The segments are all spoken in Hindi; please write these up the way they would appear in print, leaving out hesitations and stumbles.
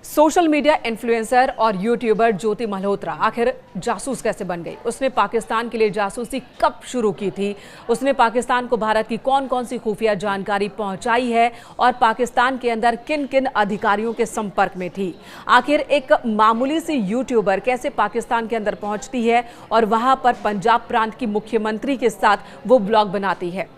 सोशल मीडिया इन्फ्लुएंसर और यूट्यूबर ज्योति मल्होत्रा आखिर जासूस कैसे बन गई? उसने पाकिस्तान के लिए जासूसी कब शुरू की थी? उसने पाकिस्तान को भारत की कौन कौन सी खुफिया जानकारी पहुंचाई है और पाकिस्तान के अंदर किन किन अधिकारियों के संपर्क में थी? आखिर एक मामूली सी यूट्यूबर कैसे पाकिस्तान के अंदर पहुंचती है और वहां पर पंजाब प्रांत की मुख्यमंत्री के साथ वो ब्लॉग बनाती है?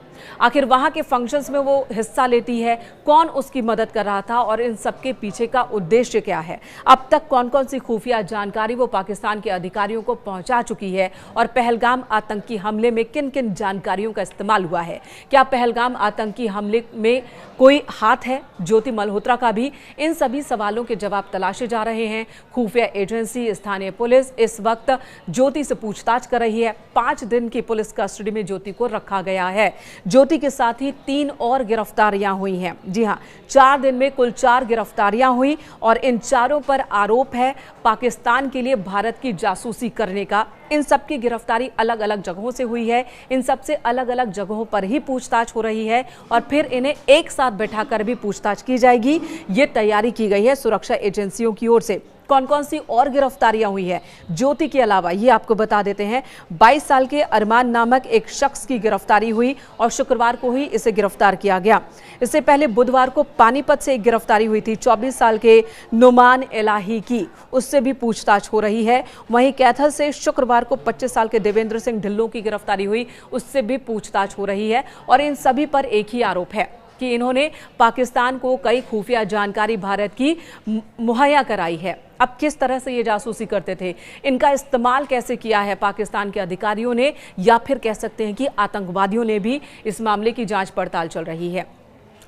आखिर वहां के फंक्शंस में वो हिस्सा लेती है? कौन उसकी मदद कर रहा था और इन सबके पीछे का उद्देश्य क्या है? अब तक कौन कौन सी खुफिया जानकारी वो पाकिस्तान के अधिकारियों को पहुंचा चुकी है और पहलगाम आतंकी हमले में किन किन जानकारियों का इस्तेमाल हुआ है? क्या पहलगाम आतंकी हमले में कोई हाथ है ज्योति मल्होत्रा का भी? इन सभी सवालों के जवाब तलाशे जा रहे हैं। खुफिया एजेंसी स्थानीय पुलिस इस वक्त ज्योति से पूछताछ कर रही है। 5 दिन की पुलिस कस्टडी में ज्योति को रखा गया है। ज्योति के साथ ही 3 और गिरफ्तारियां हुई हैं। जी हां, 4 दिन में कुल 4 गिरफ्तारियां हुई और इन चारों पर आरोप है पाकिस्तान के लिए भारत की जासूसी करने का। इन सब की गिरफ्तारी अलग अलग जगहों से हुई है। इन सब से अलग अलग जगहों पर ही पूछताछ हो रही है और फिर इन्हें एक साथ बैठाकर भी पूछताछ की जाएगी। ये तैयारी की गई है सुरक्षा एजेंसियों की ओर से। कौन कौन सी और गिरफ्तारियां हुई है ज्योति के अलावा, ये आपको बता देते हैं। 22 साल के अरमान नामक एक शख्स की गिरफ्तारी हुई और शुक्रवार को ही इसे गिरफ्तार किया गया। इससे पहले बुधवार को पानीपत से एक गिरफ्तारी हुई थी 24 साल के नुमान इलाही की, उससे भी पूछताछ हो रही है। वहीं कैथल से शुक्रवार को 25 साल के देवेंद्र सिंह ढिल्लों की गिरफ्तारी हुई, उससे भी पूछताछ हो रही है। और इन सभी पर एक ही आरोप है कि इन्होंने पाकिस्तान को कई खुफिया जानकारी भारत की मुहैया कराई है। अब किस तरह से ये जासूसी करते थे, इनका इस्तेमाल कैसे किया है पाकिस्तान के अधिकारियों ने, या फिर कह सकते हैं कि आतंकवादियों ने भी, इस मामले की जांच पड़ताल चल रही है।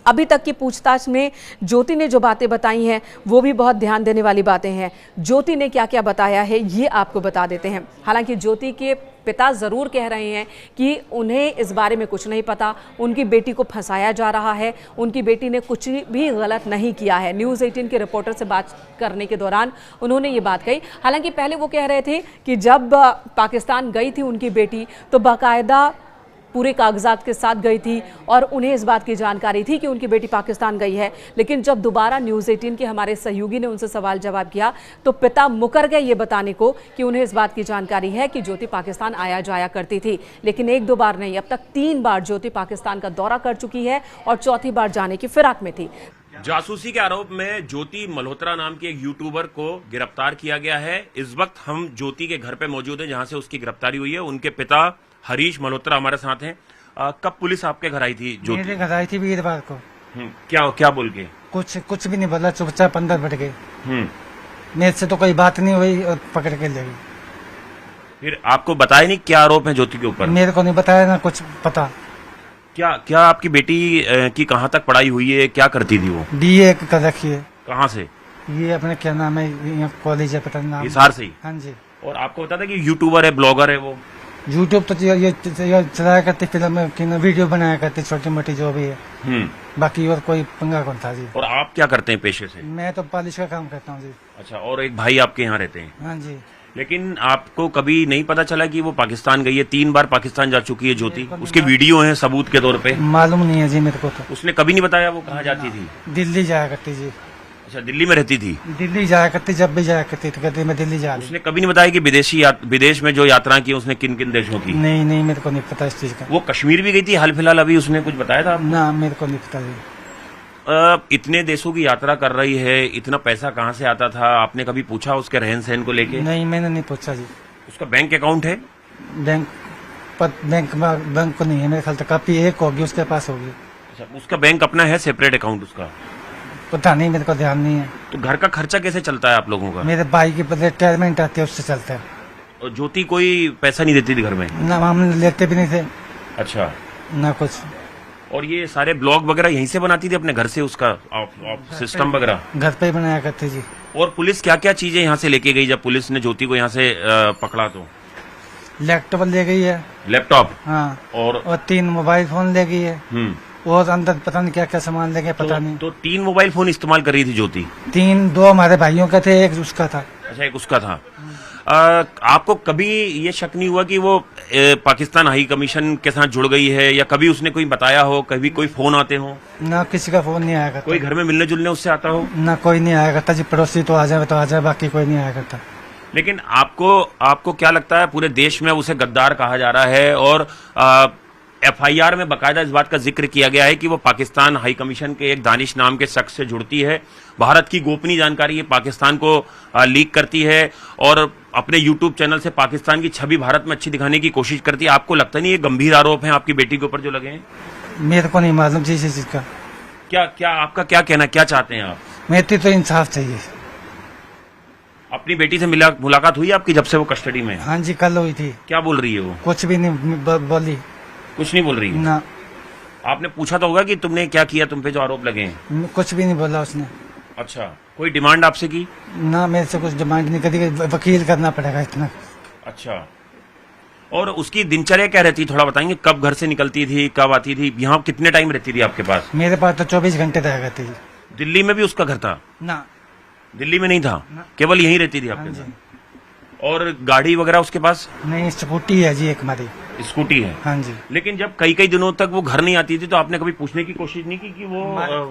अभी तक की पूछताछ में ज्योति ने जो बातें बताई हैं वो भी बहुत ध्यान देने वाली बातें हैं। ज्योति ने क्या क्या बताया है ये आपको बता देते हैं। हालांकि ज्योति के पिता जरूर कह रहे हैं कि उन्हें इस बारे में कुछ नहीं पता, उनकी बेटी को फंसाया जा रहा है, उनकी बेटी ने कुछ भी गलत नहीं किया है। न्यूज़ 18 के रिपोर्टर से बात करने के दौरान उन्होंने ये बात कही। हालांकि पहले वो कह रहे थे कि जब पाकिस्तान गई थी उनकी बेटी तो बाकायदा पूरे कागजात के साथ गई थी और उन्हें इस बात की जानकारी थी कि उनकी बेटी पाकिस्तान गई है। लेकिन जब दोबारा न्यूज़ 18 के हमारे सहयोगी ने उनसे सवाल जवाब किया तो पिता मुकर गए ये बताने को कि उन्हें इस बात की जानकारी है कि ज्योति पाकिस्तान आया जाया करती थी। लेकिन 1-2 बार नहीं, अब तक 3 बार ज्योति पाकिस्तान का दौरा कर चुकी है और चौथी बार जाने की फिराक में थी। जासूसी के आरोप में ज्योति मल्होत्रा नाम के एक यूट्यूबर को गिरफ्तार किया गया है। इस वक्त हम ज्योति के घर पे मौजूद हैं जहां से उसकी गिरफ्तारी हुई है। उनके पिता हरीश मल्होत्रा हमारे साथ हैं। कब पुलिस आपके घर आई थी? ज्योति मेरे घर आई थी वीरवार को। क्या बोल के? कुछ भी नहीं बोला, चुपचाप अंदर बैठ गए। मेरे से तो कोई बात नहीं हुई और पकड़ के ले गई। फिर आपको बताया नहीं क्या आरोप है ज्योति के ऊपर? मेरे को नहीं बताया ना कुछ पता। क्या आपकी बेटी की कहाँ तक पढ़ाई हुई है, क्या करती थी वो? BA कर रखी है। कहाँ से? ये अपने क्या नाम है, कॉलेज है, पता नाम। हिसार से ही? हाँ जी। और आपको बता था कि यूट्यूबर है, ब्लॉगर है वो? यूट्यूब तो ये चलाया करती, फिल्म वीडियो बनाया करती, छोटी मोटी जो भी है। बाकी और कोई पंगा कौन था जी। और आप क्या करते हैं पेशे से? मैं तो पॉलिश का काम करता हूँ जी। अच्छा, और एक भाई आपके यहाँ रहते हैं? हाँ जी। लेकिन आपको कभी नहीं पता चला कि वो पाकिस्तान गई है? 3 बार पाकिस्तान जा चुकी है ज्योति, उसके वीडियो हैं सबूत के तौर पे। मालूम नहीं है जी मेरे को तो। उसने कभी नहीं बताया वो कहाँ जाती थी? दिल्ली जाया करती जी। अच्छा, दिल्ली में रहती थी? दिल्ली जाया करती, जब भी जाया करती तो कहती मैं दिल्ली जा रही। उसने कभी नहीं बताया कि विदेश में जो यात्रा की उसने किन किन देशों की? नहीं, मेरे को नहीं पता इस चीज का। वो कश्मीर भी गई थी हाल फिलहाल, अभी उसने कुछ बताया था? ना, मेरे को नहीं पता जी। इतने देशों की यात्रा कर रही है, इतना पैसा कहाँ से आता था? आपने कभी पूछा उसके रहन सहन को लेके? नहीं, मैंने नहीं पूछा जी। उसका बैंक अकाउंट है? बैंक को नहीं है मेरे ख्याल तक। काफी एक होगी उसके पास होगी। अच्छा, उसका बैंक अपना है, सेपरेट अकाउंट उसका? पता नहीं, मेरे को ध्यान नहीं है। तो घर का खर्चा कैसे चलता है आप लोगों का? मेरे भाई की रिटायरमेंट आती है, उससे चलता है। और ज्योति कोई पैसा नहीं देती थी घर में? ना, हम लेते भी नहीं थे। अच्छा, ना कुछ। और ये सारे ब्लॉग वगैरह यहीं से बनाती थी अपने घर से, उसका सिस्टम वगैरह घर पे ही बनाया करती जी। और पुलिस क्या क्या चीजें यहाँ से लेके गई जब पुलिस ने ज्योति को यहाँ से पकड़ा? तो लैपटॉप ले गई है। लैपटॉप? हाँ। और 3 मोबाइल फोन ले गई है। और अंदर पता नहीं क्या क्या सामान ले गए, पता नहीं। तो 3 मोबाइल फोन इस्तेमाल कर रही थी ज्योति? 2 हमारे भाइयों का थे, एक उसका था। अच्छा, एक उसका था। आपको कभी ये शक नहीं हुआ कि वो पाकिस्तान हाई कमीशन के साथ जुड़ गई है, या कभी उसने कोई बताया हो, कभी कोई फोन आते हो? ना किसी का फोन नहीं आया करता। कोई घर में मिलने जुलने उससे आता हो? ना कोई नहीं आया करता जी, पड़ोसी तो आ जाए, बाकी कोई नहीं आया करता। लेकिन आपको क्या लगता है, पूरे देश में उसे गद्दार कहा जा रहा है और एफआईआर में बाकायदा इस बात का जिक्र किया गया है कि वो पाकिस्तान हाई कमीशन के एक दानिश नाम के शख्स से जुड़ती है, भारत की गोपनीय जानकारी ये पाकिस्तान को लीक करती है और अपने यूट्यूब चैनल से पाकिस्तान की छवि भारत में अच्छी दिखाने की कोशिश करती है। आपको लगता नहीं ये गंभीर आरोप है आपकी बेटी के ऊपर जो लगे हैं? मेरे को नहीं मालूम जी इस चीज का। क्या आपका क्या कहना, क्या चाहते हैं आप? मेरे तो इंसाफ चाहिए। अपनी बेटी से मुलाकात हुई आपकी जब से वो कस्टडी में है? हाँ जी, कल हुई थी। क्या बोल रही है वो? कुछ भी नहीं बोली। कुछ नहीं बोल रही है ना। आपने पूछा तो होगा कि तुमने क्या किया, तुम पे जो आरोप लगे हैं? कुछ भी नहीं बोला उसने। अच्छा, कोई डिमांड आपसे की? ना, मेरे से कुछ डिमांड नहीं करी, वकील करना पड़ेगा इतना। अच्छा, और उसकी दिनचर्या क्या रहती, थोड़ा बताएंगे? कब घर से निकलती थी, कब आती थी, यहाँ कितने टाइम रहती थी आपके पास? मेरे पास तो 24 घंटे रह गए थे। दिल्ली में भी उसका घर था? ना, दिल्ली में नहीं था, केवल यहीं रहती थी आपके हाँ साथ। और गाड़ी वगैरह उसके पास? नहीं, स्कूटी है जी एक हमारी। स्कूटी है? हाँ जी। लेकिन जब कई दिनों तक वो घर नहीं आती थी तो आपने कभी पूछने की कोशिश नहीं की कि वो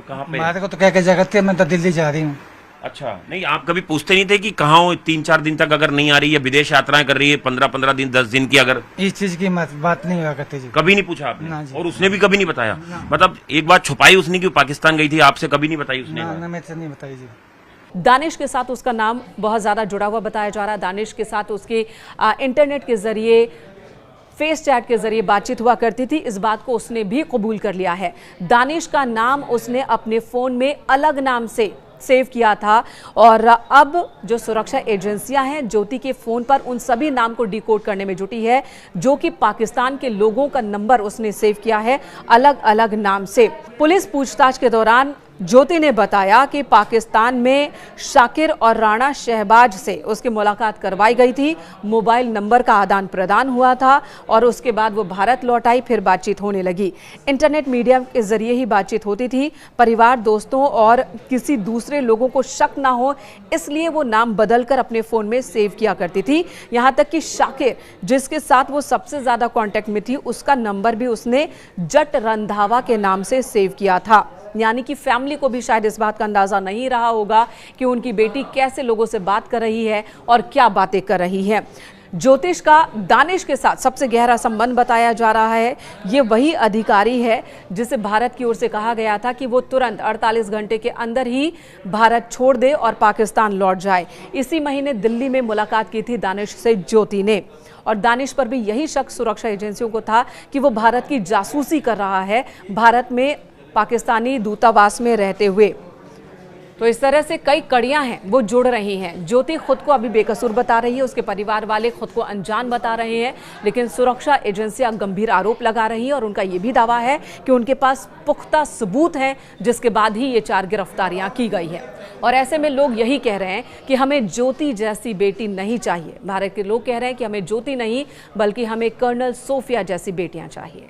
कहाँ पे? हमारे को तो क्या जगह थी, मैं तो दिल्ली जा रही हूँ। अच्छा, नहीं आप कभी पूछते नहीं थे कि कहाँ हो, 3-4 दिन तक अगर नहीं आ रही है, विदेश यात्राएं कर रही है 15-15 दिन 10 दिन की, अगर इस चीज की बात नहीं हुआ करती जी। कभी नहीं पूछा आपने? ना जी। और उसने भी कभी नहीं बताया? मतलब एक बात छुपाई उसने कि पाकिस्तान गई थी, आपसे कभी नहीं बताई उसने? ना, मेरे से नहीं बताई जी। दानिश के साथ उसका नाम बहुत ज़्यादा जुड़ा हुआ बताया जा रहा है। दानिश के साथ उसके इंटरनेट के जरिए, फेस चैट के जरिए बातचीत हुआ करती थी। इस बात को उसने भी कबूल कर लिया है। दानिश का नाम उसने अपने फ़ोन में अलग नाम से सेव किया था और अब जो सुरक्षा एजेंसियां हैं ज्योति के फोन पर उन सभी नाम को डिकोड करने में जुटी है, जो कि पाकिस्तान के लोगों का नंबर उसने सेव किया है अलग अलग नाम से। पुलिस पूछताछ के दौरान ज्योति ने बताया कि पाकिस्तान में शाकिर और राणा शहबाज से उसकी मुलाकात करवाई गई थी, मोबाइल नंबर का आदान प्रदान हुआ था और उसके बाद वो भारत लौट आई, फिर बातचीत होने लगी। इंटरनेट मीडिया के जरिए ही बातचीत होती थी। परिवार, दोस्तों और किसी दूसरे लोगों को शक ना हो इसलिए वो नाम बदलकर अपने फ़ोन में सेव किया करती थी। यहाँ तक कि शाकिर, जिसके साथ वो सबसे ज़्यादा कॉन्टैक्ट में थी, उसका नंबर भी उसने जट रंधावा के नाम से सेव किया था। यानी कि फैमिली को भी शायद इस बात का अंदाजा नहीं रहा होगा कि उनकी बेटी कैसे लोगों से बात कर रही है और क्या बातें कर रही है। ज्योतिष का दानिश के साथ सबसे गहरा संबंध बताया जा रहा है। ये वही अधिकारी है जिसे भारत की ओर से कहा गया था कि वो तुरंत 48 घंटे के अंदर ही भारत छोड़ दे और पाकिस्तान लौट जाए। इसी महीने दिल्ली में मुलाकात की थी दानिश से ज्योति ने और दानिश पर भी यही शक सुरक्षा एजेंसियों को था कि वो भारत की जासूसी कर रहा है, भारत में पाकिस्तानी दूतावास में रहते हुए। तो इस तरह से कई कड़ियां हैं वो जुड़ रही हैं। ज्योति खुद को अभी बेकसूर बता रही है, उसके परिवार वाले खुद को अनजान बता रहे हैं, लेकिन सुरक्षा एजेंसियां गंभीर आरोप लगा रही हैं और उनका ये भी दावा है कि उनके पास पुख्ता सबूत हैं जिसके बाद ही ये 4 गिरफ्तारियां की गई हैं। और ऐसे में लोग यही कह रहे हैं कि हमें ज्योति जैसी बेटी नहीं चाहिए। भारत के लोग कह रहे हैं कि हमें ज्योति नहीं बल्कि हमें कर्नल सोफिया जैसी बेटियां चाहिए।